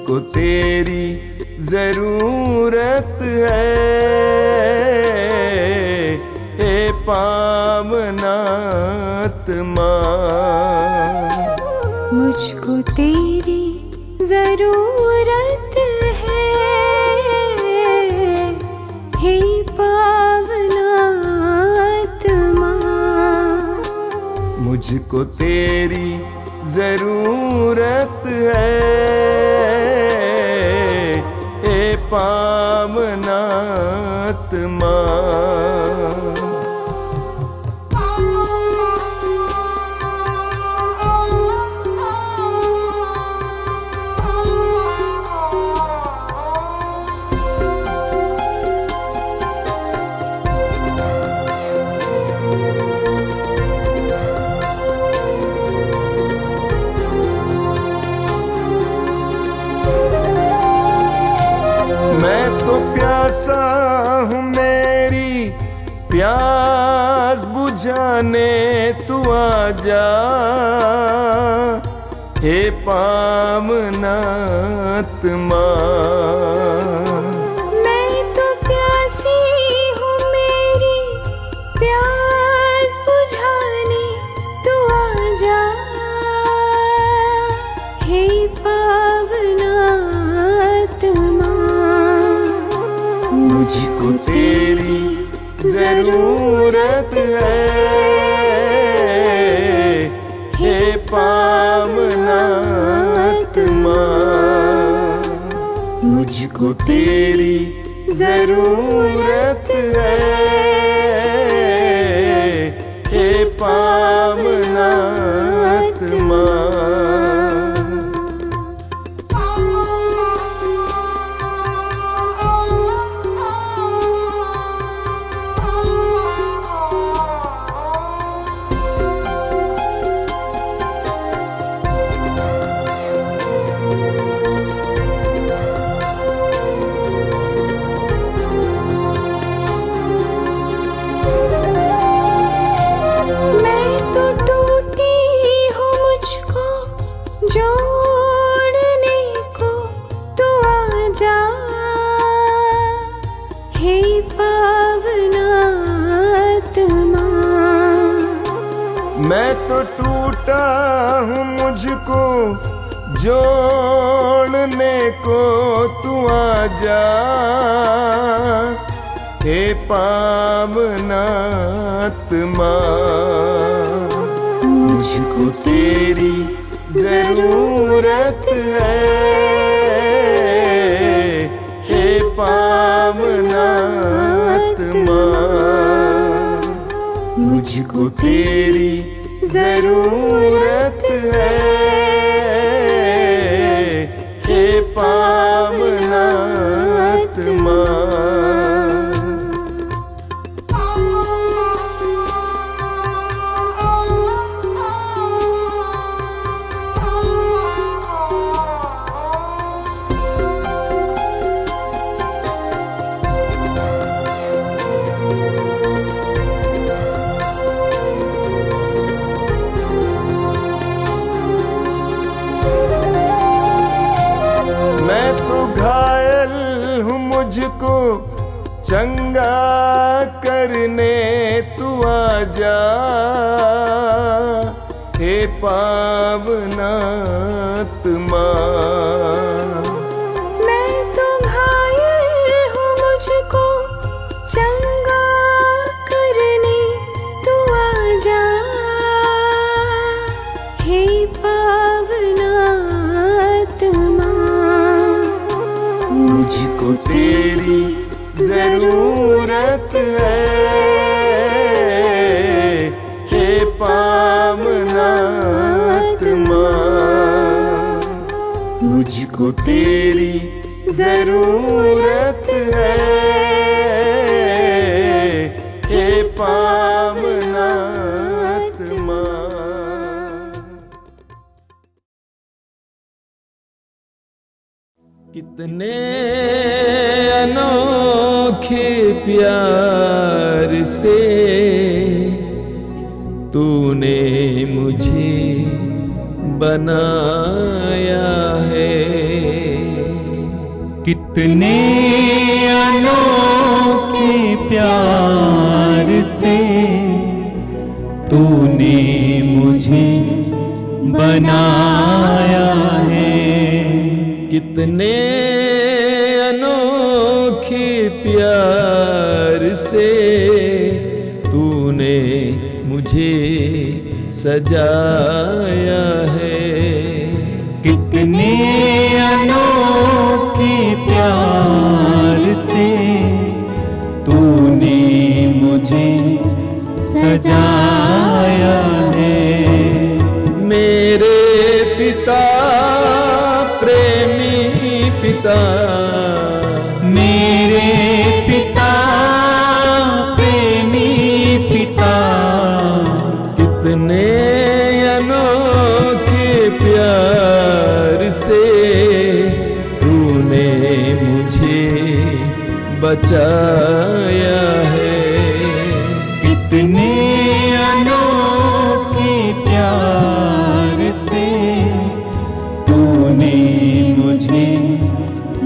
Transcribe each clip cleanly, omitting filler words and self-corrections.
मुझको तेरी जरूरत है, हे पावनात्मा। मुझको तेरी जरूरत है, हे पावनात्मा। मुझको तेरी जरूरत है, हे पावनात्मा। मैं तो प्यासा हूँ, मेरी प्यास बुझाने तू आजा, हे पावनात्मा। मैं तो प्यासी हूँ, मेरी प्यास बुझाने तू आजा, हे पावनात्मा। मुझको तेरी जरूरत है, हे पावनात्मा। मुझको तेरी जरूरत है, हे पावनात्मा। जोड़ने को तू आजा, हे पावनात्मा। मैं तो टूटा हूँ, मुझको जोड़ने को तू आजा, हे पावनात्मा। मुझको तेरी जरूरत है, हे पावनात्मा। मुझको तेरी जरूरत है, हे पावनात्मा। मैं तो घायल हूँ, मुझको चंगा करने तू आजा, हे पावनात्मा। मैं तो घायल हूँ, मुझको चंगा करने तू आजा, हे पावनात्मा। मुझको तेरी जरूरत है, हे पावनात्मा। मुझको तेरी जरूरत है, हे पावनात्मा। कितने अनोखे प्यार से तूने मुझे बनाया है। कितने अनोखे प्यार से तूने मुझे बनाया है। कितने अनोखे प्यार से तूने मुझे सजाया है। कितने अनोखे प्यार से तूने मुझे सजाया है। मेरे पिता प्रेमी पिता, मेरे पिता प्रेमी पिता, कितने अनोखे प्यार से तूने मुझे बचाया है। कितने अनोखे प्यार से तूने मुझे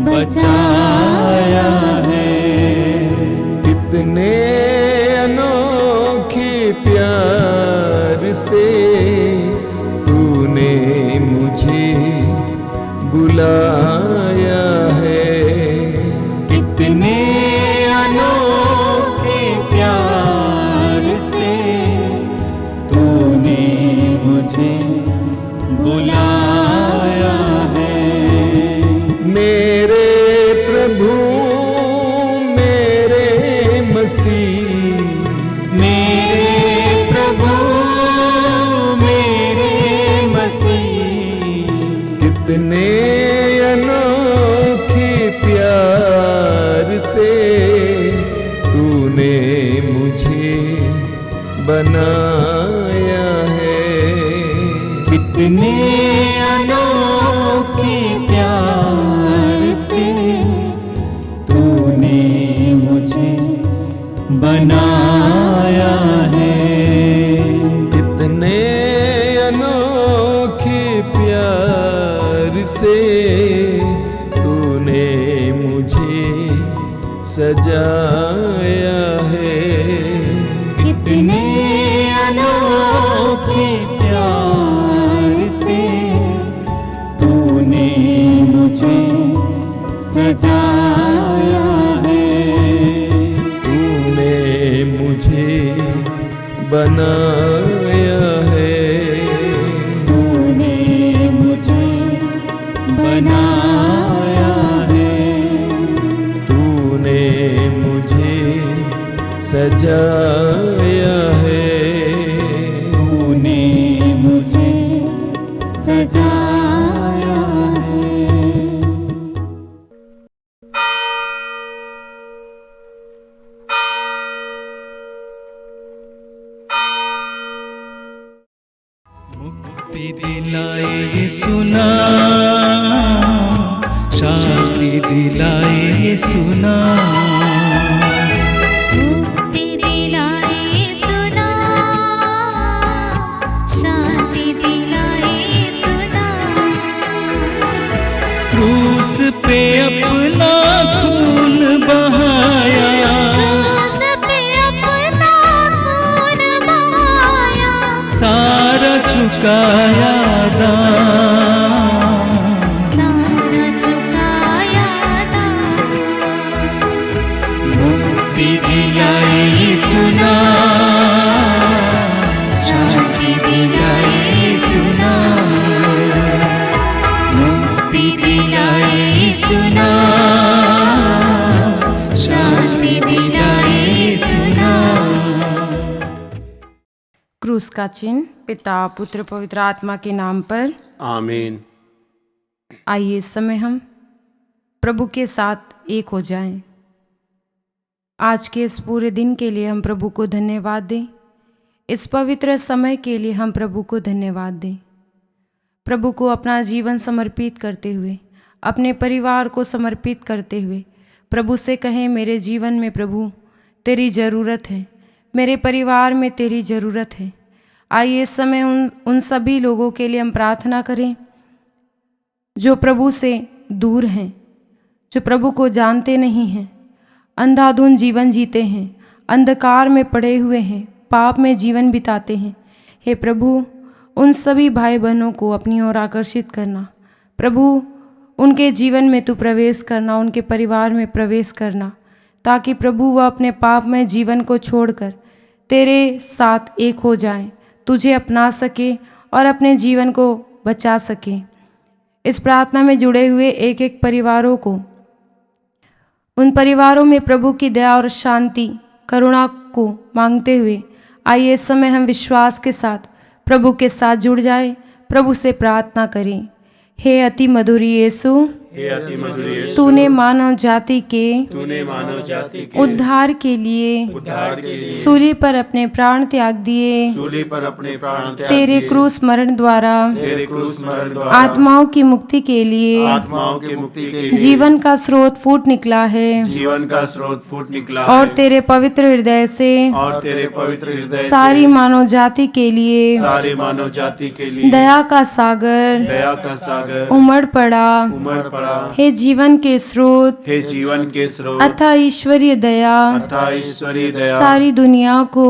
बचाया है। कितने अनोखे प्यार से तूने मुझे बुलाया है। कितने अनोखे प्यार से तूने मुझे बुलाया है। मेरे प्रभु मेरे मसीह, मेरे प्रभु मेरे मसीह, कितने अनोखे प्यार से तूने मुझे बनाया है। कितने अनोखे प्यार से तूने मुझे बनाया है। कितने अनोखे प्यार से तूने मुझे सजाया है। कितने अनोखे प्यार से तूने मुझे सजाया है। तूने मुझे बनाया है। तूने मुझे बनाया है। तूने मुझे सजाया है। तूने मुझे सजाया है। मुक्ति दिलाए यीशु नाम, शांति दिलाए यीशु नाम। मुक्ति दिलाए यीशु नाम, शांति दिलाए यीशु नाम। क्रूस पे अपना खून बहाया, क्रूस पे अपना खून बहाया, सारा चुकाया दाम। सारा चुकाया दाम। मुक्ति दिलाए यीशु नाम, शांति दिलाए यीशु नाम। मुक्ति दिलाए यीशु नाम, शांति दिलाए यीशु नाम। क्रूस का चिन्ह पिता पुत्र पवित्र आत्मा के नाम पर आमीन। आइए इस समय हम प्रभु के साथ एक हो जाएं। आज के इस पूरे दिन के लिए हम प्रभु को धन्यवाद दें। इस पवित्र समय के लिए हम प्रभु को धन्यवाद दें। प्रभु को अपना जीवन समर्पित करते हुए, अपने परिवार को समर्पित करते हुए प्रभु से कहें, मेरे जीवन में प्रभु तेरी ज़रूरत है, मेरे परिवार में तेरी ज़रूरत है। आइए इस समय उन सभी लोगों के लिए हम प्रार्थना करें जो प्रभु से दूर हैं, जो प्रभु को जानते नहीं हैं, अंधाधुंध जीवन जीते हैं, अंधकार में पड़े हुए हैं, पाप में जीवन बिताते हैं। हे प्रभु, उन सभी भाई बहनों को अपनी ओर आकर्षित करना। प्रभु, उनके जीवन में तू प्रवेश करना, उनके परिवार में प्रवेश करना, ताकि प्रभु वह अपने पापमय जीवन को छोड़कर तेरे साथ एक हो जाएं, तुझे अपना सके और अपने जीवन को बचा सके। इस प्रार्थना में जुड़े हुए एक एक परिवारों को, उन परिवारों में प्रभु की दया और शांति, करुणा को मांगते हुए आइए इस समय हम विश्वास के साथ प्रभु के साथ जुड़ जाए, प्रभु से प्रार्थना करें। हे अति मधुर यीशु, हे अति मधुर यीशु, तूने मानव जाति के उद्धार के लिए सूली पर अपने प्राण त्याग दिए। तेरे क्रूस मरण द्वारा आत्माओं की मुक्ति के लिए जीवन का स्रोत फूट निकला है, और तेरे पवित्र हृदय से सारी मानव जाति के लिए दया का सागर उमड़ पड़ा। हे जीवन के स्रोत, अतः ईश्वरीय दया सारी दुनिया को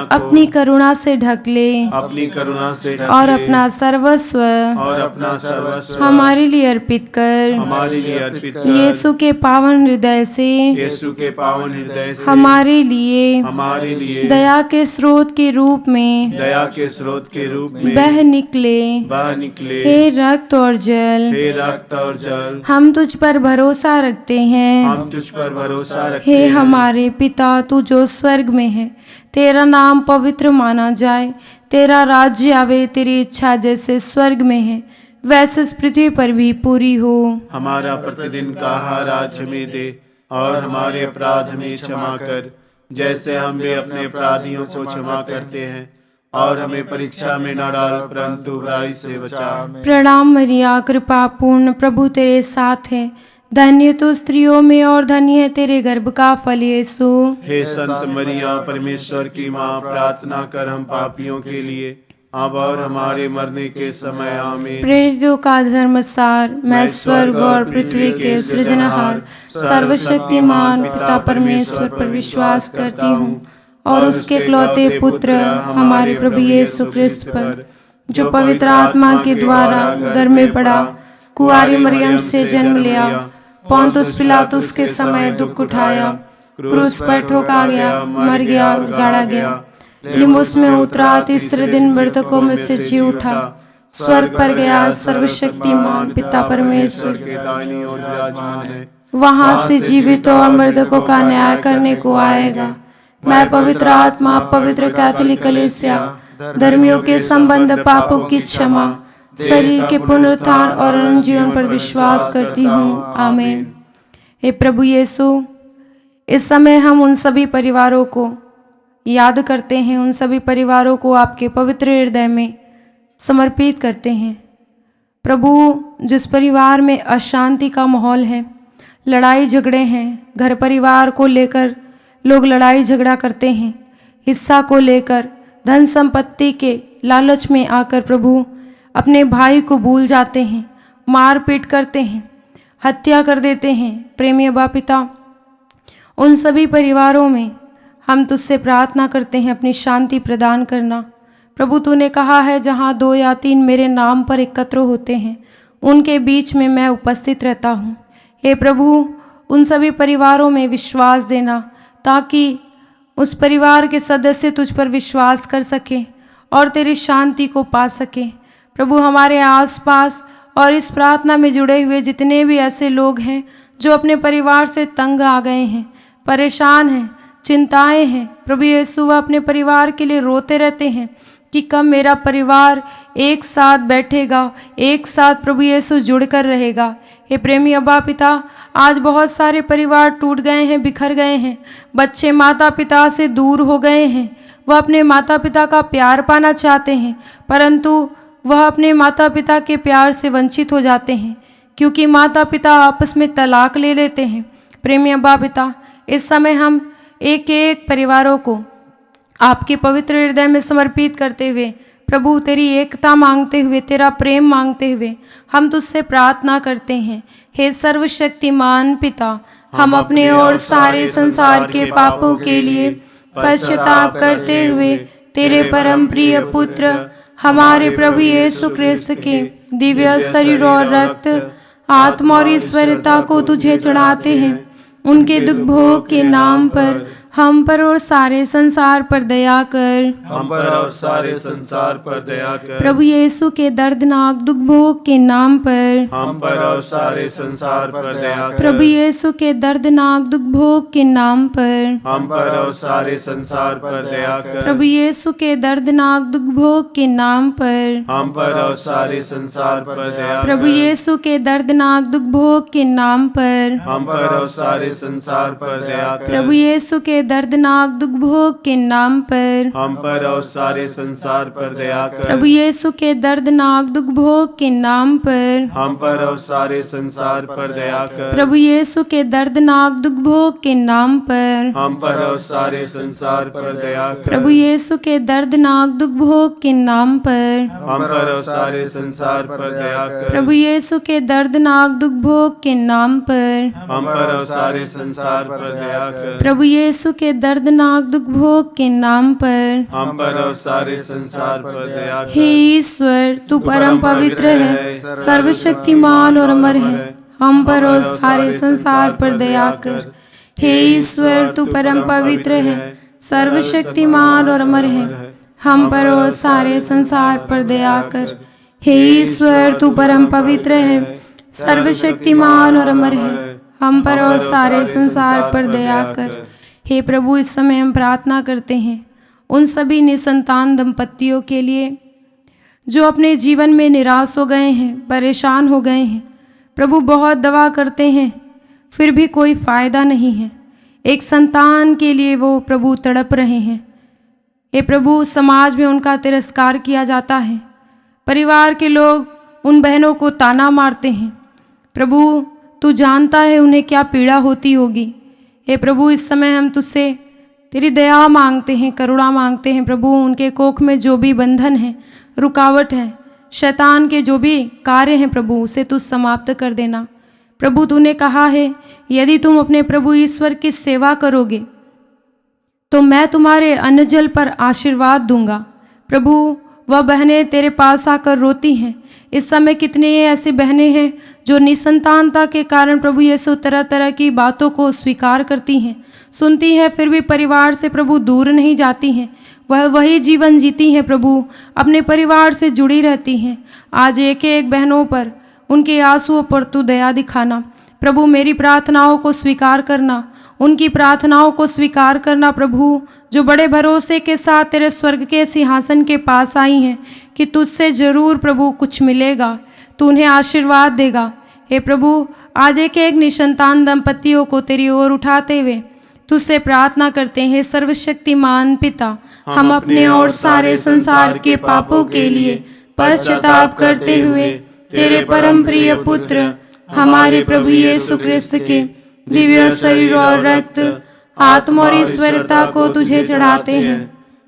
अपनी करुणा से ढक ले, और अपना सर्वस्व हमारे लिए अर्पित कर। यीशु के पावन हृदय से हमारे लिए दया के स्रोत के रूप में बह निकले। हे रक्त और जल, हम तुझ पर भरोसा रखते हैं। हे हमारे पिता, तू जो स्वर्ग में है, तेरा नाम पवित्र माना जाए, तेरा राज्य आवे, तेरी इच्छा जैसे स्वर्ग में है वैसे इस पृथ्वी पर भी पूरी हो। हमारा प्रतिदिन का आहार आज हमें दे, और हमारे अपराध हमें क्षमा कर, जैसे हम भी अपने अपराधियों को क्षमा करते हैं, और हमें परीक्षा में न डाल, परंतु बुराई से बचा। प्रणाम मरिया, कृपा पूर्ण, प्रभु तेरे साथ है, धन्य तो स्त्रियों में और धन्य है तेरे गर्भ का फल यीशु। हे संत मरिया, परमेश्वर की माँ, प्रार्थना कर हम पापियों के लिए, अब और हमारे मरने के समय आमीन। प्रेरितों का धर्मसार, मैं स्वर्ग और पृथ्वी के सृजनहार सर्वशक्तिमान पिता परमेश्वर पर विश्वास करती हूँ, और उसके इकलौते पुत्र हमारे प्रभु यीशु क्रिस्त पर, जो पवित्र आत्मा के द्वारा गर्भ में पड़ा, कुंवारी मरियम से जन्म लिया, पोंतुस पिलातुस के समय दुख उठाया, क्रूस पर ठोका गया, मर गया, गाड़ा गया, लिम्बुस में उतरा, तीसरे दिन मृतकों में से जी उठा, स्वर्ग पर गया, सर्वशक्तिमान पिता परमेश्वर के दाहिनी ओर विराजमान है, वहां से जीवितों और मृतकों का न्याय करने को आएगा। मैं पवित्र आत्मा, पवित्र कैथोलिक कलीसिया, धर्मियों के संबंध, पापों की क्षमा, शरीर के पुनरुत्थान और अनंत जीवन पर विश्वास करती हूँ, आमीन। हे प्रभु यीशु, इस समय हम उन सभी परिवारों को याद करते हैं, उन सभी परिवारों को आपके पवित्र हृदय में समर्पित करते हैं। प्रभु, जिस परिवार में अशांति का माहौल है, लड़ाई झगड़े हैं, घर परिवार को लेकर लोग लड़ाई झगड़ा करते हैं, हिस्सा को लेकर, धन संपत्ति के लालच में आकर प्रभु अपने भाई को भूल जाते हैं, मारपीट करते हैं, हत्या कर देते हैं। प्रेमी अबा पिता, उन सभी परिवारों में हम तुझसे प्रार्थना करते हैं, अपनी शांति प्रदान करना। प्रभु, तूने कहा है, जहाँ 2 या 3 मेरे नाम पर एकत्र होते हैं, उनके बीच में मैं उपस्थित रहता हूँ। हे प्रभु, उन सभी परिवारों में विश्वास देना, ताकि उस परिवार के सदस्य तुझ पर विश्वास कर सके और तेरी शांति को पा सके। प्रभु, हमारे आसपास और इस प्रार्थना में जुड़े हुए जितने भी ऐसे लोग हैं जो अपने परिवार से तंग आ गए हैं, परेशान हैं, चिंताएं हैं, प्रभु यीशु, वह अपने परिवार के लिए रोते रहते हैं कि कब मेरा परिवार एक साथ बैठेगा, एक साथ प्रभु यीशु जुड़कर रहेगा। हे प्रेमी अब्बा पिता, आज बहुत सारे परिवार टूट गए हैं, बिखर गए हैं, बच्चे माता पिता से दूर हो गए हैं, वह अपने माता पिता का प्यार पाना चाहते हैं, परंतु वह अपने माता पिता के प्यार से वंचित हो जाते हैं, क्योंकि माता पिता आपस में तलाक ले लेते हैं। प्रेमी अब्बा पिता, इस समय हम एक एक परिवारों को आपके पवित्र हृदय में समर्पित करते हुए प्रभु तेरी एकता मांगते हुए, तेरा प्रेम मांगते हुए हम तुझसे प्रार्थना करते हैं। हे सर्वशक्तिमान पिता, हम अपने और सारे संसार के पापों के लिए पश्चाताप करते हुए तेरे परम प्रिय पुत्र हमारे प्रभु यीशु क्रिस्त के दिव्य शरीर और रक्त, आत्मा और ईश्वरता को तुझे चढ़ाते हैं। उनके दुख भोग के नाम पर हम पर और सारे संसार पर दया कर। हम पर और सारे संसार पर दया कर। प्रभु यीशु के दर्दनाक दुख भोग के नाम पर हम पर और सारे संसार पर दया कर। प्रभु यीशु के दर्दनाक दुख भोग के नाम पर हम पर और सारे संसार पर दया कर। प्रभु यीशु के दर्दनाक दुख भोग के नाम पर हम पर और सारे संसार पर दया कर। प्रभु यीशु के दर्दनाक दुख भोग के नाम पर हम पर और सारे संसार पर दया कर। प्रभु यीशु के दर्दनाक दुख भोग के नाम पर हम पर और सारे संसार पर दया कर। प्रभु यीशु के दर्दनाक दुख भोग के नाम पर हम पर और सारे संसार पर दया कर। प्रभु यीशु के दर्दनाक दुख भोग के नाम पर हम पर और सारे संसार पर दया कर। प्रभु यीशु के दर्दनाक दुख भोग के नाम पर हम पर और सारे संसार पर दया कर। प्रभु यीशु के दर्दनाक दुख भोग के नाम पर हम पर और सारे संसार पर दया कर। प्रभु यीशु के दर्दनाक दुख भोग के नाम पर हम पर और सारे संसार पर दया कर। हे ईश्वर, तू परम पवित्र है, सर्वशक्तिमान और अमर है, हम पर और सारे संसार पर दया कर। हे ईश्वर, तू परम पवित्र है, सर्वशक्तिमान और अमर है, हम पर और सारे संसार पर दया कर। हे ईश्वर, तू परम पवित्र है, सर्वशक्तिमान और अमर है, हम पर और सारे संसार पर दया कर। हे प्रभु, इस समय हम प्रार्थना करते हैं उन सभी निसंतान दंपतियों के लिए जो अपने जीवन में निराश हो गए हैं, परेशान हो गए हैं। प्रभु, बहुत दवा करते हैं फिर भी कोई फ़ायदा नहीं है। एक संतान के लिए वो प्रभु तड़प रहे हैं। हे प्रभु, समाज में उनका तिरस्कार किया जाता है, परिवार के लोग उन बहनों को ताना मारते हैं। प्रभु, तू जानता है उन्हें क्या पीड़ा होती होगी। हे प्रभु, इस समय हम तुझसे तेरी दया मांगते हैं, करुणा मांगते हैं। प्रभु, उनके कोख में जो भी बंधन है, रुकावट है, शैतान के जो भी कार्य हैं प्रभु, उसे तू समाप्त कर देना। प्रभु, तूने कहा है यदि तुम अपने प्रभु ईश्वर की सेवा करोगे तो मैं तुम्हारे अन्न जल पर आशीर्वाद दूंगा। प्रभु, वह बहनें तेरे पास आकर रोती हैं। इस समय कितनी ऐसी बहनें हैं जो निसंतानता के कारण प्रभु यीशु तरह तरह की बातों को स्वीकार करती हैं, सुनती हैं, फिर भी परिवार से प्रभु दूर नहीं जाती हैं। वह वही जीवन जीती हैं प्रभु, अपने परिवार से जुड़ी रहती हैं। आज एक एक बहनों पर, उनके आंसुओं पर तू दया दिखाना। प्रभु, मेरी प्रार्थनाओं को स्वीकार करना, उनकी प्रार्थनाओं को स्वीकार करना प्रभु, जो बड़े भरोसे के साथ तेरे स्वर्ग के सिंहासन के पास आई हैं कि तुझसे जरूर प्रभु कुछ मिलेगा, तू उन्हें आशीर्वाद देगा। हे प्रभु, आज एक एक निसंतान दंपतियों को तेरी ओर उठाते हुए तुझसे प्रार्थना करते हैं। सर्वशक्तिमान पिता, हम अपने और सारे संसार के पापों के लिए पश्चाताप करते हुए तेरे परम प्रिय पुत्र हमारे प्रभु यीशु क्रिस्त के दिव्य शरीर और रक्त, आत्मा और ईश्वरता को तुझे चढ़ाते हैं।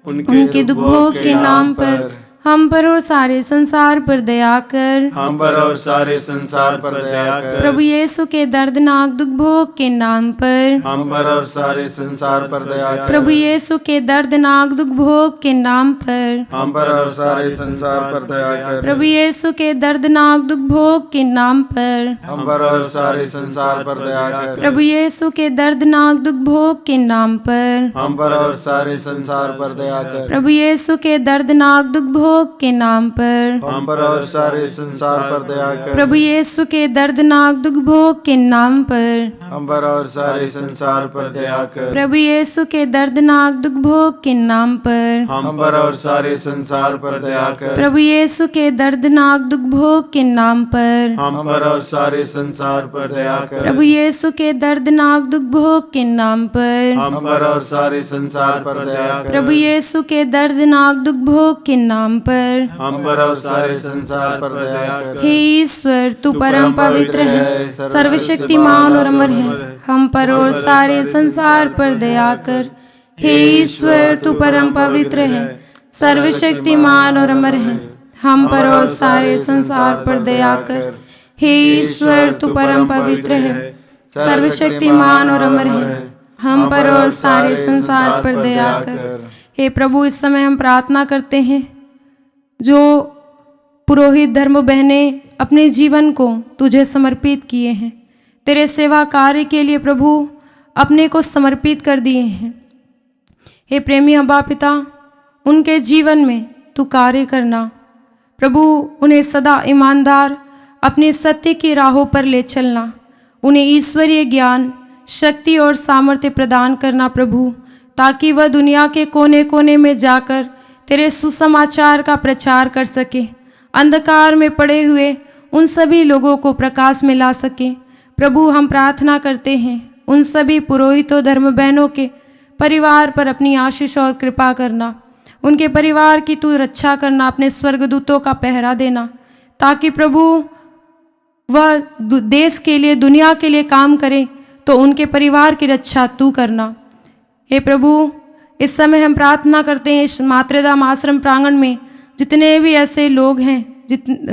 उनके दुख भोग के नाम पर हम पर और सारे संसार पर दया कर। हम पर और सारे संसार पर दया कर। प्रभु यीशु के दर्दनाक दुख भोग के नाम पर हम पर और सारे संसार पर दया कर। प्रभु यीशु के दर्दनाक दुख भोग के नाम पर हम पर और सारे संसार पर दया कर। प्रभु यीशु के दर्दनाक दुख भोग के नाम पर हम पर और सारे संसार पर दया कर। प्रभु यीशु के दर्दनाक दुख भोग के नाम पर हम पर और सारे संसार पर दया कर। प्रभु यीशु के दर्दनाक दुख भोग के नाम पर हम पर और सारे संसार पर दया कर। प्रभु यीशु के दर्दनाक दुख भोग के नाम पर हम पर और सारे संसार पर दया कर। प्रभु यीशु के दर्दनाक दुख भोग के नाम पर हम पर और सारे संसार पर दया कर। प्रभु यीशु के दर्दनाक दुख भोग के नाम पर हम पर और सारे संसार पर दया कर। प्रभु यीशु के दर्दनाक दुख भोग के नाम पर हम पर और सारे संसार पर दया कर। प्रभु यीशु के दर्दनाक दुख भोग के नाम पर हम पर और सारे संसार पर दया कर। हे ईश्वर, तू परम पवित्र है, सर्वशक्तिमान और अमर है, हम पर और सारे संसार पर दया कर। हे ईश्वर, तू परम पवित्र है, सर्वशक्तिमान और अमर है, हम पर और सारे संसार पर दया कर। हे ईश्वर तू परम पवित्र है, सर्वशक्तिमान और अमर है, हम पर और सारे संसार पर दया कर। हे प्रभु, इस समय हम प्रार्थना करते हैं, जो पुरोहित धर्म बहनें अपने जीवन को तुझे समर्पित किए हैं, तेरे सेवा कार्य के लिए प्रभु अपने को समर्पित कर दिए हैं। हे प्रेमी अब्बा पिता, उनके जीवन में तू कार्य करना प्रभु, उन्हें सदा ईमानदार अपने सत्य की राहों पर ले चलना, उन्हें ईश्वरीय ज्ञान, शक्ति और सामर्थ्य प्रदान करना प्रभु, ताकि वह दुनिया के कोने कोने में जाकर तेरे सुसमाचार का प्रचार कर सके, अंधकार में पड़े हुए उन सभी लोगों को प्रकाश में ला सके। प्रभु, हम प्रार्थना करते हैं, उन सभी पुरोहितों धर्म बहनों के परिवार पर अपनी आशीष और कृपा करना, उनके परिवार की तू रक्षा करना, अपने स्वर्गदूतों का पहरा देना, ताकि प्रभु वह देश के लिए, दुनिया के लिए काम करे तो उनके परिवार की रक्षा तू करना। हे प्रभु, इस समय हम प्रार्थना करते हैं, इस मातृधाम आश्रम प्रांगण में जितने भी ऐसे लोग हैं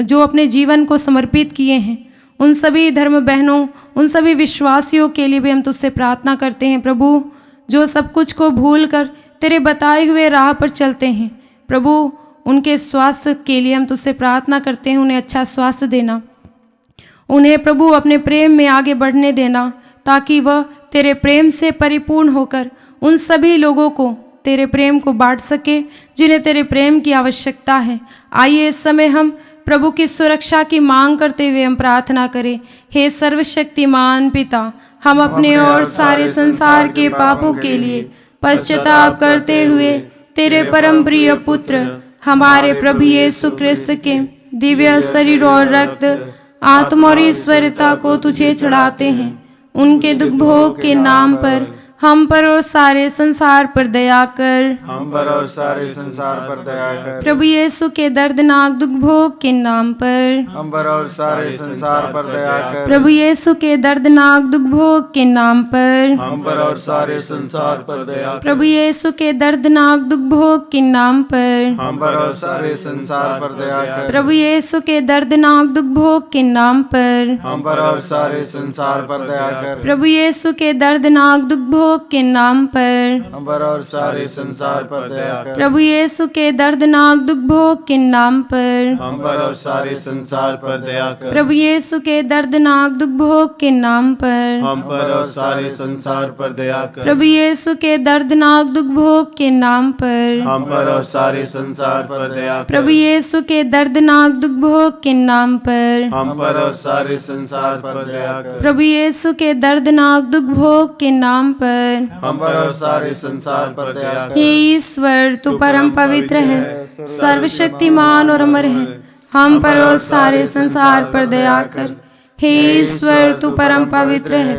जो अपने जीवन को समर्पित किए हैं, उन सभी धर्म बहनों, उन सभी विश्वासियों के लिए भी हम तुझसे प्रार्थना करते हैं प्रभु, जो सब कुछ को भूल कर तेरे बताए हुए राह पर चलते हैं। प्रभु, उनके स्वास्थ्य के लिए हम तुझसे प्रार्थना करते हैं, उन्हें अच्छा स्वास्थ्य देना, उन्हें प्रभु अपने प्रेम में आगे बढ़ने देना, ताकि वह तेरे प्रेम से परिपूर्ण होकर उन सभी लोगों को तेरे प्रेम को बांट सके जिन्हें तेरे प्रेम की आवश्यकता है। आइए इस समय हम प्रभु की सुरक्षा की मांग करते हुए हम प्रार्थना करें। हे सर्वशक्तिमान पिता, हम अपने और सारे संसार के पापों के लिए पश्चाताप करते हुए तेरे परम प्रिय पुत्र हमारे प्रभु यीशु क्रिस्त के दिव्य शरीर और रक्त, आत्मा और ईश्वरता को तुझे चढ़ाते हैं। उनके दुख भोग के नाम पर हम पर और सारे संसार पर दया कर। हम पर और सारे संसार पर दया कर। प्रभु यीशु के दर्दनाक दुख भोग के नाम पर हम पर और सारे संसार पर दया कर। प्रभु यीशु के दर्दनाक दुख भोग के नाम पर हम पर और सारे संसार पर दया कर। प्रभु यीशु के दर्दनाक दुख भोग के नाम पर हम पर और सारे संसार पर दया कर। प्रभु यीशु के दर्दनाक दुख भोग के नाम पर हम पर और सारे संसार पर दया कर। प्रभु यीशु के दर्दनाक दुख भोग के नाम पर हम पर और सारे संसार पर दया कर। प्रभु यीशु के दर्दनाक दुख भोग के नाम पर हम पर और सारे संसार पर दया कर। प्रभु यीशु के दर्दनाक दुख भोग के नाम पर हम पर और सारे संसार पर दया कर। प्रभु यीशु के दर्दनाक दुख भोग के नाम पर हम पर और सारे संसार पर दया कर। प्रभु यीशु के दर्दनाक दुख भोग के नाम पर हम पर और सारे संसार पर दया कर। प्रभु यीशु के दर्दनाक दुख भोग के नाम पर हम पर और सारे संसार पर दया कर। हे ईश्वर तू परम पवित्र है, सर्वशक्तिमान और अमर है, हम पर और सारे संसार पर दया कर। हे ईश्वर तू परम पवित्र है,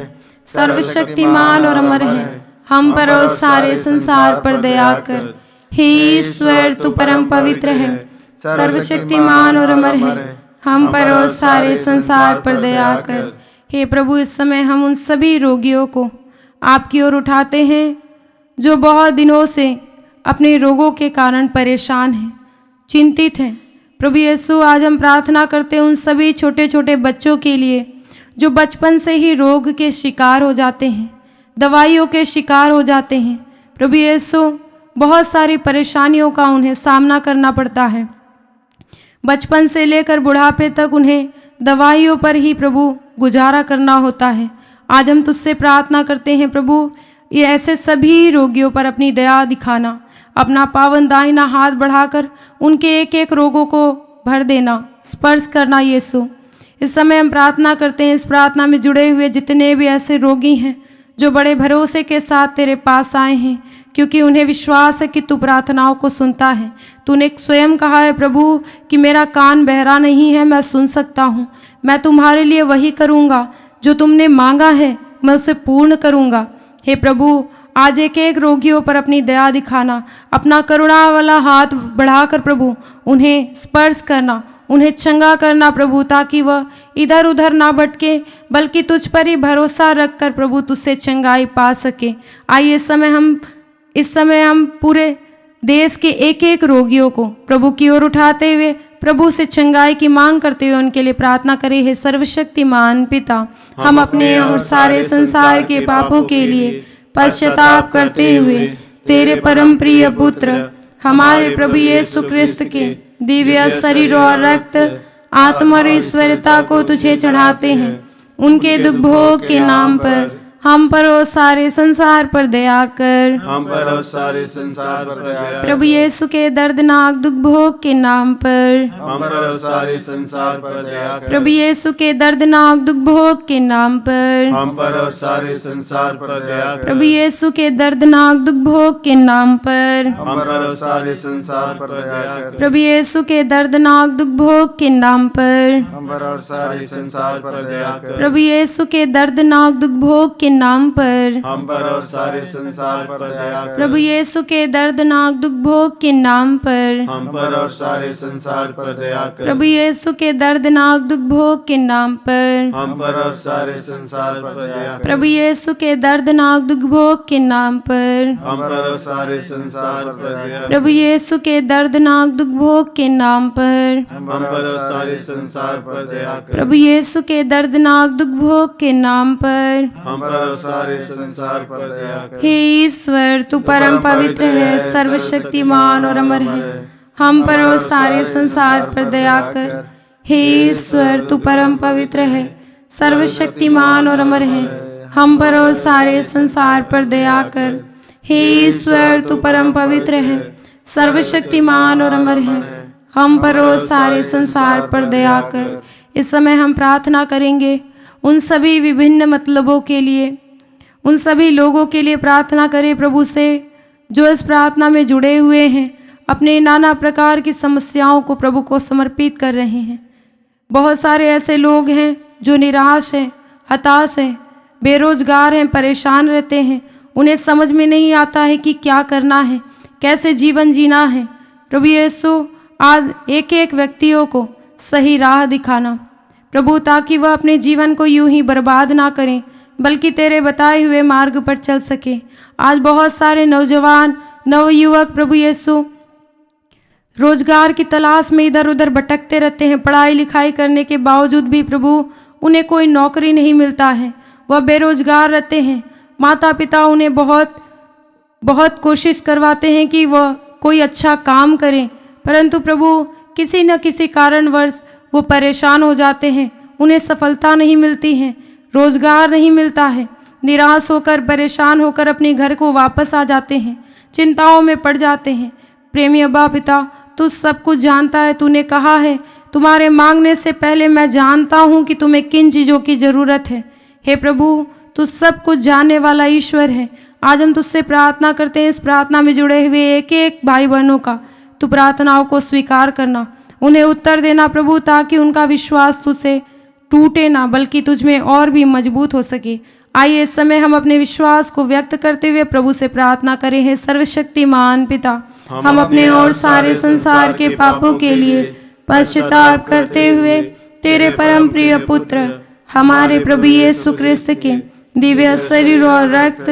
सर्वशक्तिमान और अमर है, हम पर और सारे संसार पर दया कर। हे ईश्वर तू परम पवित्र है, सर्वशक्तिमान और अमर है, हम पर और सारे संसार पर दया कर। हे प्रभु, इस समय हम उन सभी रोगियों को आपकी ओर उठाते हैं जो बहुत दिनों से अपने रोगों के कारण परेशान हैं, चिंतित हैं। प्रभु यीशु, आज हम प्रार्थना करते हैं उन सभी छोटे छोटे बच्चों के लिए जो बचपन से ही रोग के शिकार हो जाते हैं, दवाइयों के शिकार हो जाते हैं। प्रभु यीशु, बहुत सारी परेशानियों का उन्हें सामना करना पड़ता है, बचपन से लेकर बुढ़ापे तक उन्हें दवाइयों पर ही प्रभु गुजारा करना होता है। आज हम तुझसे प्रार्थना करते हैं प्रभु, ये ऐसे सभी रोगियों पर अपनी दया दिखाना, अपना पावन दाहिना हाथ बढ़ाकर उनके एक एक रोगों को भर देना, स्पर्श करना। यीशु, इस समय हम प्रार्थना करते हैं, इस प्रार्थना में जुड़े हुए जितने भी ऐसे रोगी हैं जो बड़े भरोसे के साथ तेरे पास आए हैं, क्योंकि उन्हें विश्वास है कि तू प्रार्थनाओं को सुनता है। तूने स्वयं कहा है प्रभु कि मेरा कान बहरा नहीं है, मैं सुन सकता हूँ। मैं तुम्हारे लिए वही करूँगा जो तुमने मांगा है, मैं उसे पूर्ण करूँगा। हे प्रभु, आज एक एक रोगियों पर अपनी दया दिखाना, अपना करुणा वाला हाथ बढ़ाकर प्रभु उन्हें स्पर्श करना, उन्हें चंगा करना प्रभु, ताकि वह इधर उधर ना भटके बल्कि तुझ पर ही भरोसा रखकर प्रभु तुझसे चंगाई पा सके। आइए इस समय हम पूरे देश के एक एक रोगियों को प्रभु की ओर उठाते हुए प्रभु से चंगाई की मांग करते हुए उनके लिए प्रार्थना करें। हे सर्वशक्तिमान पिता, हम अपने और सारे संसार के पापों के लिए पश्चाताप करते हुए तेरे परम प्रिय पुत्र हमारे प्रभु यीशु क्रिस्त के दिव्य शरीर और रक्त, आत्मा और ईश्वरता को तुझे चढ़ाते हैं। उनके दुख भोग के नाम पर हम पर और सारे संसार पर दया कर। हम पर और सारे संसार पर दया कर। प्रभु यीशु के दर्दनाक दुख भोग के नाम पर हम पर और सारे संसार पर दया कर। प्रभु यीशु के दर्दनाक दुख भोग के नाम पर हम पर और सारे संसार पर दया कर। प्रभु यीशु के दर्दनाक दुख भोग के नाम पर हम पर और सारे संसार पर दया कर। प्रभु यीशु के दर्दनाक दुख भोग के नाम पर हम पर और सारे संसार पर दया कर। प्रभु यीशु के दर्दनाक दुख भोग के नाम पर हम पर और सारे संसार पर दया कर। प्रभु यीशु के दर्दनाक दुख भोग के नाम पर हम पर और सारे संसार पर दया कर। प्रभु यीशु के दर्दनाक दुख भोग के नाम पर हम पर और सारे संसार पर दया कर। प्रभु यीशु के दर्दनाक दुख भोग के नाम पर हम पर और सारे संसार पर दया कर। प्रभु यीशु के दर्दनाक दुख भोग के नाम पर हम पर और सारे संसार पर दया कर। प्रभु यीशु के दर्दनाक दुख भोग के नाम पर हम पर और सारे संसार पर दया कर। हे ईश्वर, तू परम पवित्र है, सर्वशक्तिमान और अमर है। हम पर और सारे संसार पर दया कर। हे ईश्वर, तू परम पवित्र है, सर्वशक्तिमान और अमर है। हम पर और सारे संसार पर दया कर। हे ईश्वर, तू परम पवित्र है, सर्वशक्तिमान और अमर है। हम पर और सारे संसार पर दया कर। इस समय हम प्रार्थना करेंगे उन सभी विभिन्न मतलबों के लिए, उन सभी लोगों के लिए प्रार्थना करें प्रभु से जो इस प्रार्थना में जुड़े हुए हैं, अपने नाना प्रकार की समस्याओं को प्रभु को समर्पित कर रहे हैं। बहुत सारे ऐसे लोग हैं जो निराश हैं, हताश हैं, बेरोजगार हैं, परेशान रहते हैं। उन्हें समझ में नहीं आता है कि क्या करना है, कैसे जीवन जीना है। प्रभु यीशु आज एक एक व्यक्तियों को सही राह दिखाना प्रभु, ताकि वह अपने जीवन को यूं ही बर्बाद ना करें बल्कि तेरे बताए हुए मार्ग पर चल सके। आज बहुत सारे नौजवान नवयुवक प्रभु यीशु रोजगार की तलाश में इधर उधर भटकते रहते हैं। पढ़ाई लिखाई करने के बावजूद भी प्रभु उन्हें कोई नौकरी नहीं मिलता है, वह बेरोजगार रहते हैं। माता पिता उन्हें बहुत कोशिश करवाते हैं कि वह कोई अच्छा काम करें, परंतु प्रभु किसी न किसी कारणवश वो परेशान हो जाते हैं, उन्हें सफलता नहीं मिलती है, रोजगार नहीं मिलता है। निराश होकर परेशान होकर अपने घर को वापस आ जाते हैं, चिंताओं में पड़ जाते हैं। प्रेमी अब्बा पिता, तू सब कुछ जानता है। तूने कहा है तुम्हारे मांगने से पहले मैं जानता हूँ कि तुम्हें किन चीज़ों की ज़रूरत है। हे प्रभु, तू सब कुछ जानने वाला ईश्वर है। आज हम तुझसे प्रार्थना करते हैं, इस प्रार्थना में जुड़े हुए एक एक भाई बहनों का तू प्रार्थनाओं को स्वीकार करना, उन्हें उत्तर देना प्रभु, ताकि उनका विश्वास तुझसे टूटे ना बल्कि तुझ में और भी मजबूत हो सके। आइए इस समय हम अपने विश्वास को व्यक्त करते हुए प्रभु से प्रार्थना करें। हे सर्वशक्तिमान पिता, हम अपने और सारे संसार के पापों के लिए पश्चाताप करते हुए तेरे परम प्रिय पुत्र हमारे प्रभु यीशु क्रिस्त के दिव्य शरीर और रक्त,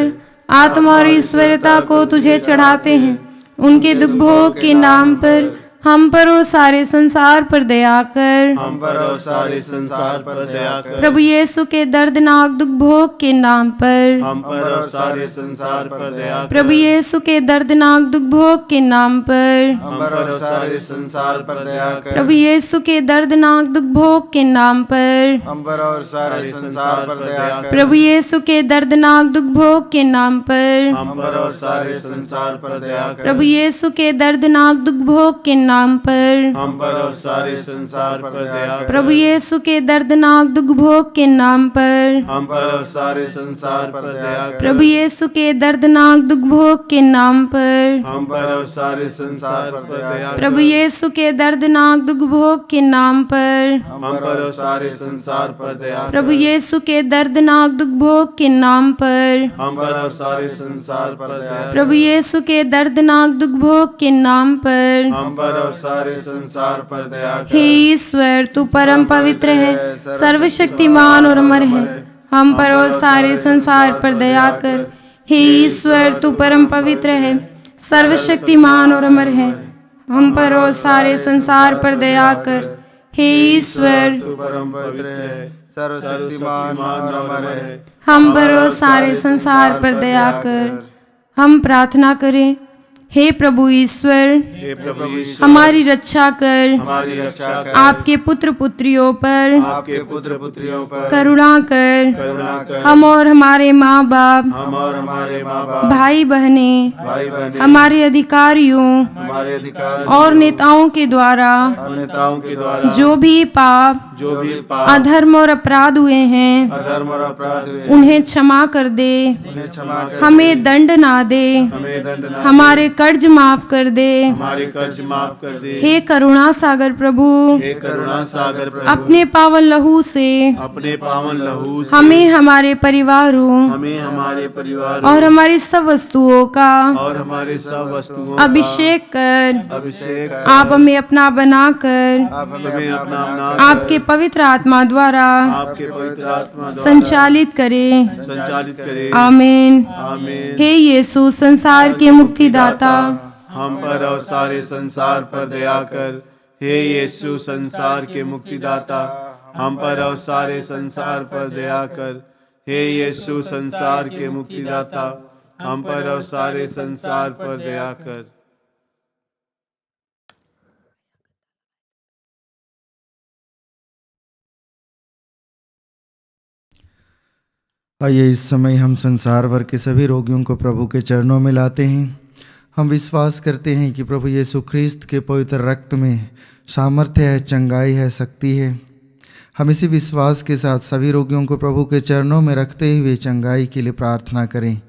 आत्मा और ईश्वरता को तुझे चढ़ाते हैं। उनके दुख भोग के नाम पर हम पर और सारे संसार पर दया कर। हम पर और सारे संसार पर दया कर। प्रभु यीशु के दर्दनाक दुख भोग के नाम पर हम पर और सारे संसार पर दया कर। प्रभु यीशु के दर्दनाक दुख भोग के नाम पर हम पर और सारे संसार पर दया कर। प्रभु यीशु के दर्दनाक दुख भोग के नाम पर हम पर और सारे संसार पर दया कर। प्रभु यीशु के दर्दनाक दुख भोग के नाम पर हम पर और सारे संसार पर दया कर। प्रभु यीशु के दर्दनाक दुख भोग के नाम पर हम पर और सारे संसार पर दया कर। प्रभु यीशु के दर्दनाक दुख भोग के नाम पर हम पर और सारे संसार पर दया कर। प्रभु यीशु के दर्दनाक दुख भोग के नाम पर हम पर और सारे संसार पर दया कर। प्रभु यीशु के दर्दनाक दुख भोग के नाम पर हम पर और सारे संसार पर दया कर। प्रभु यीशु के दर्दनाक दुख भोग के नाम पर हम पर और सारे संसार पर दया कर। प्रभु यीशु के दर्दनाक दुख भोग के नाम पर हम पर और सारे संसार पर दया कर। हे ईश्वर, तू परम पवित्र है, सर्वशक्तिमान और अमर है। हम पर और सारे संसार पर दया कर। हे ईश्वर, तू परम पवित्र है, सर्वशक्तिमान और अमर है, हम पर और सारे संसार पर दया कर। हे ईश्वर, तू परम पवित्र है, सर्वशक्तिमान और अमर है, हम पर और सारे संसार पर दया कर। हम प्रार्थना करें। हे प्रभु ईश्वर, हे प्रभु यीशु, हमारी रक्षा कर। हमारी रक्षा कर। आपके पुत्र पुत्रियों पर आपके पुत्र पुत्रियों पर करुणा कर। करुणा कर। हम और हमारे माँ बाप, हम और हमारे माँ बाप, भाई बहनें, भाई बहन, हमारे अधिकारियों हमारे अधिकार और नेताओं के द्वारा और नेताओं के द्वारा जो भी पाप, जो भी पाप, अधर्म और अपराध हुए हैं, अधर्म और अपराध हुए, उन्हें क्षमा कर दे। उन्हें क्षमा कर। हमें दंड ना दे, हमें दंड ना, हमारे कर्ज माफ कर दे। हमारे कर्ज माफ कर दे। हे करुणा सागर प्रभु, हे करुणा सागर प्रभु, अपने पावन लहू से अपने पावन लहू से हमें, हमारे परिवारों हमें, हमारे परिवार और हमारी सब वस्तुओं का और हमारे सब वस्तुओं अभिषेक कर। का अभिषेक कर। आप हमें अपना बनाकर आप हमें अपना नाम आपके पवित्र आत्मा द्वारा आपके पवित्र आत्मा द्वारा संचालित करें। संचालित करे। आमीन। आमीन। हे यीशु, संसार के मुक्तिदाता, हम पर और सारे संसार पर दया कर। हे यीशु, संसार के मुक्तिदाता, हम पर और सारे संसार पर दया कर। हे यीशु, संसार के मुक्तिदाता, हम पर और सारे संसार पर दया कर। आइए इस समय हम संसार भर के सभी रोगियों को प्रभु के चरणों में लाते हैं। हम विश्वास करते हैं कि प्रभु यीशु ख्रिस्त के पवित्र रक्त में सामर्थ्य है, चंगाई है, शक्ति है। हम इसी विश्वास के साथ सभी रोगियों को प्रभु के चरणों में रखते हुए चंगाई के लिए प्रार्थना करें।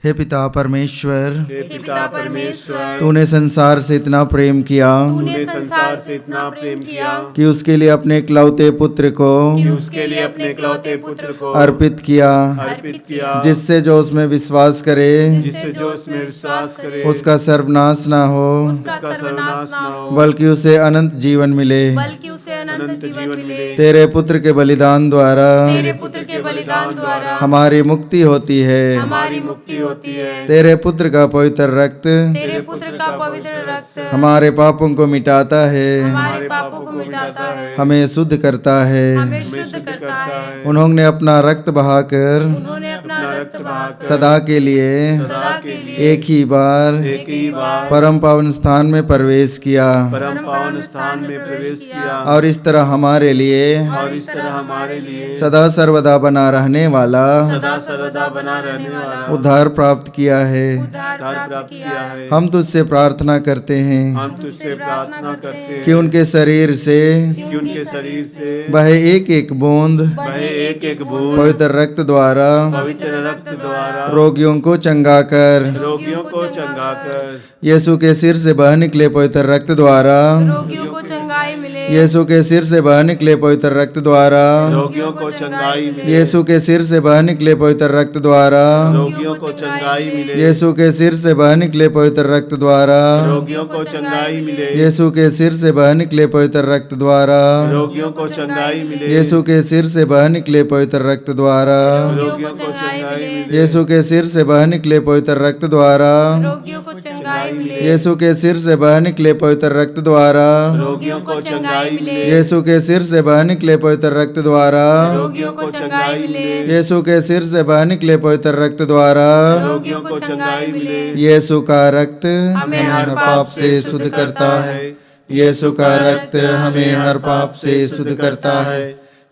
हे पिता परमेश्वर, हे पिता परमेश्वर, तूने संसार से इतना प्रेम किया तूने संसार से इतना प्रेम किया कि उसके लिए अपने इकलौते पुत्र को उसके लिए अपने इकलौते पुत्र को अर्पित किया, जिससे जो उसमें विश्वास करे जिससे जो उसमें विश्वास करे उसका सर्वनाश ना हो, उसका सर्वनाश न हो, बल्कि उसे अनंत जीवन मिले। बल्कि उसे अनंत जीवन मिले। तेरे पुत्र के बलिदान द्वारा तेरे पुत्र के बलिदान द्वारा हमारी मुक्ति होती है। हमारी मुक्ति होती है। तेरे पुत्र का पवित्र रक्त तेरे पुत्र का पवित्र रक्त हमारे पापों को मिटाता है, हमारे पापों को मिटाता है, हमें शुद्ध करता है। हमें शुद्ध करता है। उन्होंने अपना रक्त बहाकर उन्होंने अपना रक्त बहाकर सदा के लिए सदा के लिए एक ही बार एक ही बार परम पावन स्थान में प्रवेश किया परम पावन स्थान में प्रवेश किया और इस तरह हमारे लिए और इस तरह हमारे लिए सदा सर्वदा बना रहने वाला सदा सर्वदा बना रहने वाला उद्धार प्राप्त किया है। उद्धार प्राप्त किया है। हम तुझसे प्रार्थना करते हैं हम तुझसे प्रार्थना करते हैं कि उनके शरीर से कि उनके शरीर से बहे एक एक बूंद बहे एक एक बूंद पवित्र रक्त द्वारा पवित्र रक्त द्वारा रोगियों को चंगा कर। रोगियों को चंगा कर। यीशु के सिर से बह निकले पवित्र रक्त द्वारा रोगियों को चंगाई मिले। यीशु के सिर से बह निकले पवित्र रक्त द्वारा रोगियों को चंगाई मिले। यीशु के सिर से बह निकले पवित्र रक्त द्वारा रोगियों को चंगाई मिले। यीशु के सिर से बह निकले पवित्र रक्त द्वारा रोगियों को चंगाई मिले। यीशु के सिर से बह निकले पवित्र रक्त द्वारा रोगियों को चंगाई मिले। यीशु के सिर से बह निकले पवित्र रक्त द्वारा रोगियों को चंगाई मिले। यीशु के सिर से बह निकले पवित्र रक्त द्वारा रोगियों को चंगाई मिले। यीशु के सिर से बह निकले पवित्र रक्त द्वारा रोगियों को चंगाई मिले। यीशु के सिर से बह निकले पवित्र रक्त द्वारा रोगियों को चंगाई मिले। यीशु के सिर से बह निकले पवित्र रक्त द्वारा रोगियों को चंगाई मिले। यीशु का रक्त हमें हमें हर पाप से शुद्ध करता है। यीशु का रक्त हमें हर पाप से शुद्ध करता है।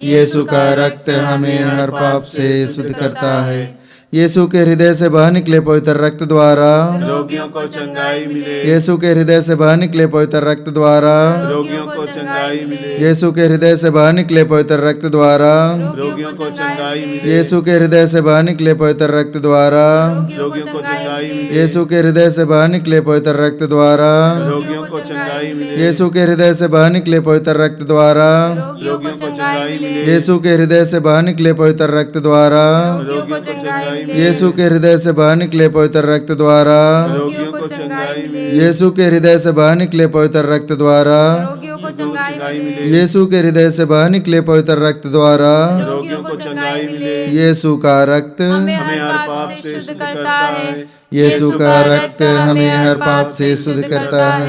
यीशु का रक्त हमें हर पाप से शुद्ध करता है। यीशु के हृदय से बह निकले पवित्र रक्त द्वारा रोगियों को चंगाई मिले। यीशु के हृदय से बह निकले पवित्र रक्त द्वारा रोगियों को चंगाई मिले। यीशु के हृदय से बह निकले पवित्र रक्त द्वारा रोगियों को चंगाई मिले। यीशु के हृदय से बह निकले पवित्र रक्त द्वारा रोगियों को चंगाई मिले। यीशु के हृदय से बह निकले पवित्र रक्त द्वारा रोगियों को चंगाई मिले। यीशु के हृदय से बह निकले पवित्र रक्त द्वारा रोगियों को चंगाई मिले। यीशु के हृदय से बह निकले पवित्र रक्त द्वारा रोगियों को चंगाई मिले। यीशु के हृदय से बह निकले पवित्र रक्त द्वारा रोगियों को चंगाई मिले। यीशु के हृदय से बह निकले पवित्र रक्त द्वारा रोगियों को चंगाई मिले। यीशु के हृदय से बह निकले पवित्र रक्त द्वारा रोगियों को चंगाई मिले। यीशु का रक्त हमें हर पाप से शुद्ध करता है। यीशु का रक्त हमें हर पाप से शुद्ध करता है।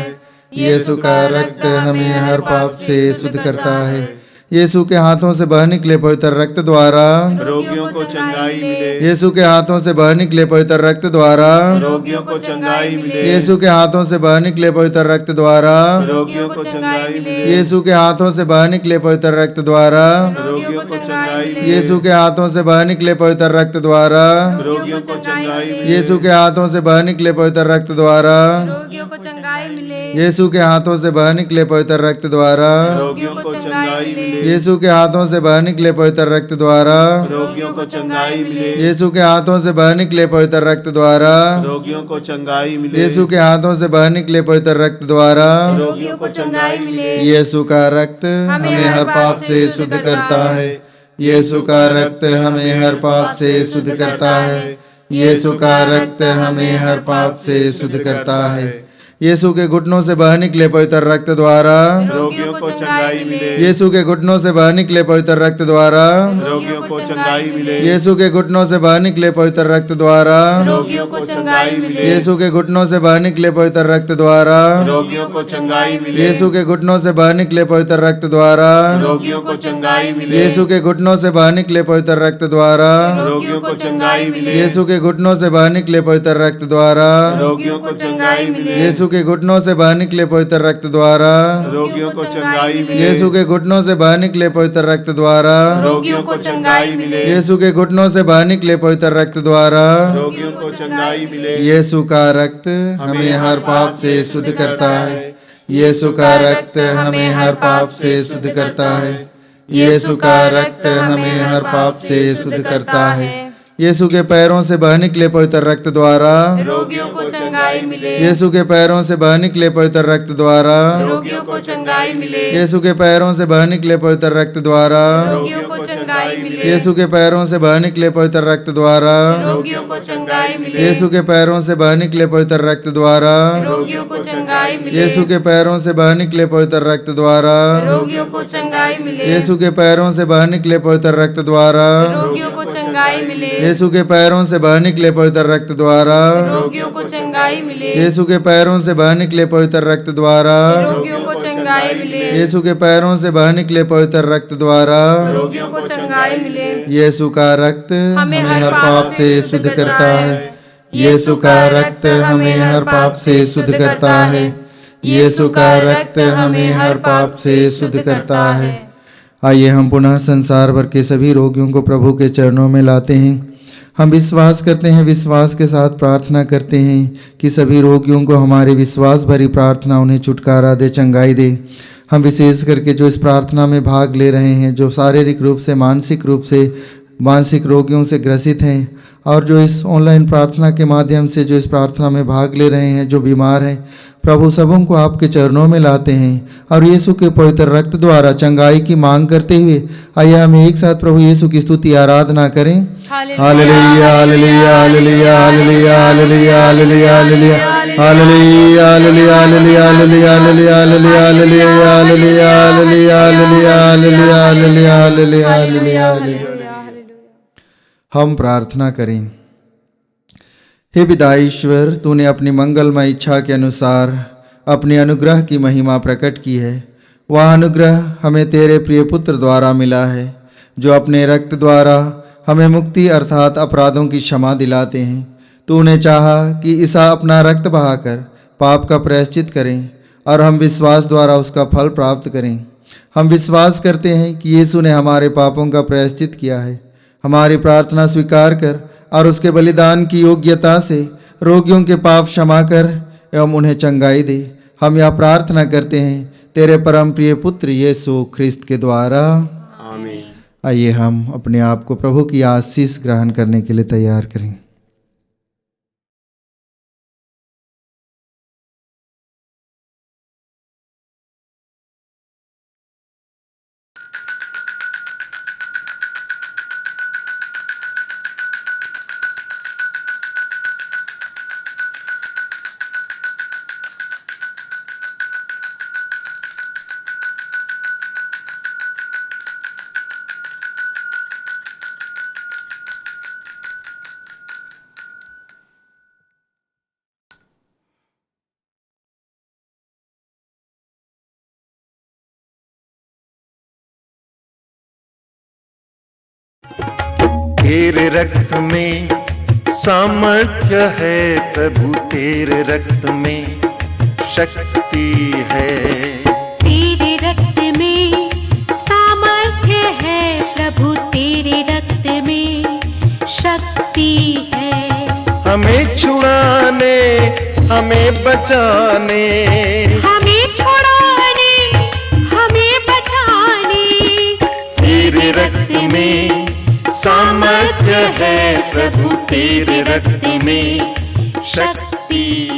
यीशु का रक्त हमें हर पाप से शुद्ध करता है। यीशु के हाथों से बह निकले पवित्र रक्त द्वारा रोगियों को चंगाई मिले। यीशु के हाथों से बह निकले पवित्र रक्त द्वारा रोगियों को चंगाई मिले। यीशु के हाथों से बह निकले पवित्र रक्त द्वारा रोगियों को चंगाई मिले। यीशु के हाथों से बह निकले पवित्र रक्त द्वारा रोगियों को चंगाई मिले। यीशु के हाथों से बह निकले पवित्र रक्त द्वारा रोगियों को चंगाई मिले। यीशु के हाथों से बह निकले पवित्र रक्त द्वारा रोगियों को चंगाई मिले। यीशु के हाथों से बह निकले पवित्र रक्त द्वारा रोगियों को चंगाई मिले। यीशु के हाथों से बह निकले पवित्र रक्त द्वारा रोगियों को चंगाई मिले। यीशु के हाथों से बह निकले पवित्र रक्त द्वारा रोगियों को चंगाई मिले। यीशु के हाथों से बह निकले पवित्र रक्त द्वारा रोगियों को चंगाई मिले। यीशु का रक्त हमें हर पाप से शुद्ध करता है। यीशु का रक्त हमें हर पाप से शुद्ध करता है। यीशु का रक्त हमें हर पाप से शुद्ध करता है। यीशु के घुटनों से बह निकले पवित्र रक्त द्वारा रोगियों को चंगाई मिले। यीशु के घुटनों से बह निकले पवित्र रक्त द्वारा रोगियों को चंगाई मिले। यीशु के घुटनों से बह निकले पवित्र रक्त द्वारा रोगियों को चंगाई मिले। यीशु के घुटनों से बह निकले पवित्र रक्त द्वारा रोगियों को चंगाई मिले। यीशु के घुटनों से बह निकले पवित्र रक्त द्वारा रोगियों को चंगाई मिले। यीशु के घुटनों से बह निकले पवित्र रक्त द्वारा रोगियों को चंगाई मिले। यीशु के घुटनों से बह निकले पवित्र रक्त द्वारा रोगियों को चंगाई मिले। यीशु के घुटनों से बह निकले पवित्र रक्त द्वारा रोगियों को चंगाई मिले। यीशु के घुटनों से बह निकले पवित्र रक्त द्वारा रोगियों को चंगाई मिले। यीशु के घुटनों से बह निकले पवित्र रक्त द्वारा रोगियों को चंगाई मिले। यीशु का रक्त हमें हर पाप से शुद्ध करता है। यीशु का रक्त हमें हर पाप से शुद्ध करता है। यीशु का रक्त हमें हर पाप से शुद्ध करता है। यीशु के पैरों से बह निकले पवित्र रक्त द्वारा रोगियों को चंगाई मिले। यीशु के पैरों से बह निकले पवित्र रक्त द्वारा रोगियों को चंगाई मिले। यीशु के पैरों से बह निकले पवित्र रक्त द्वारा रोगियों को चंगाई मिले। यीशु के पैरों से बह निकले पवित्र रक्त द्वारा रोगियों को चंगाई मिले। यीशु के पैरों से बह निकले पवित्र रक्त द्वारा रोगियों को चंगाई मिले। यीशु के पैरों से बह निकले पवित्र रक्त द्वारा रोगियों को चंगाई मिले। यीशु के पैरों से बह निकले पवित्र रक्त द्वारा रोगियों को चंगाई मिले। यीशु के पैरों से बह निकले पवित्र रक्त द्वारा रोगियों को चंगाई मिले। यीशु के पैरों से बह निकले पवित्र रक्त द्वारा रोगियों को चंगाई मिले। यीशु के पैरों से बह निकले पवित्र रक्त द्वारा रोगियों को चंगाई मिले। यीशु का रक्त हमें हर पाप से शुद्ध करता है। यीशु का रक्त हमें हर पाप से शुद्ध करता है। यीशु का रक्त हमें हर पाप से शुद्ध करता है। आइए हम पुनः संसार भर के सभी रोगियों को प्रभु के चरणों में लाते हैं। हम विश्वास करते हैं, विश्वास के साथ प्रार्थना करते हैं कि सभी रोगियों को हमारी विश्वास भरी प्रार्थना उन्हें छुटकारा दे, चंगाई दे। हम विशेष करके जो इस प्रार्थना में भाग ले रहे हैं, जो शारीरिक रूप से मानसिक रोगियों से ग्रसित हैं, और जो इस ऑनलाइन प्रार्थना के माध्यम से जो इस प्रार्थना में भाग ले रहे हैं, जो बीमार हैं, प्रभु सबों को आपके चरणों में लाते हैं और यीशु के पवित्र रक्त द्वारा चंगाई की मांग करते हुए आइए हम एक साथ प्रभु यीशु की स्तुति आराधना करें। Hallelujah hallelujah hallelujah hallelujah hallelujah hallelujah hallelujah hallelujah hallelujah hallelujah hallelujah hallelujah hallelujah hallelujah hallelujah hallelujah hallelujah hallelujah hallelujah. हम प्रार्थना करें। हे पिता ईश्वर, तूने अपनी मंगलमय इच्छा के अनुसार अपने अनुग्रह की महिमा प्रकट की है। वह अनुग्रह हमें तेरे प्रिय पुत्र द्वारा मिला है, जो अपने रक्त द्वारा हमें मुक्ति अर्थात अपराधों की क्षमा दिलाते हैं। तूने चाहा कि ईसा अपना रक्त बहाकर पाप का प्रायश्चित करें और हम विश्वास द्वारा उसका फल प्राप्त करें। हम विश्वास करते हैं कि यीशु ने हमारे पापों का प्रायश्चित किया है। हमारी प्रार्थना स्वीकार कर और उसके बलिदान की योग्यता से रोगियों के पाप क्षमा कर एवं उन्हें चंगाई दे। हम यह प्रार्थना करते हैं तेरे परम प्रिय पुत्र यीशु ख्रिस्त के द्वारा, आमीन। आइए हम अपने आप को प्रभु की आशीष ग्रहण करने के लिए तैयार करें। तेरे रक्त में सामर्थ्य है प्रभु, तेरे रक्त में शक्ति है। तेरे रक्त में सामर्थ्य है प्रभु, तेरे रक्त में शक्ति है। हमें छुड़ाने, हमें बचाने, हमें छुड़ाने, हमें बचाने, तेरे रक्त में सामर्थ्य है प्रभु, तेरे रक्त में शक्ति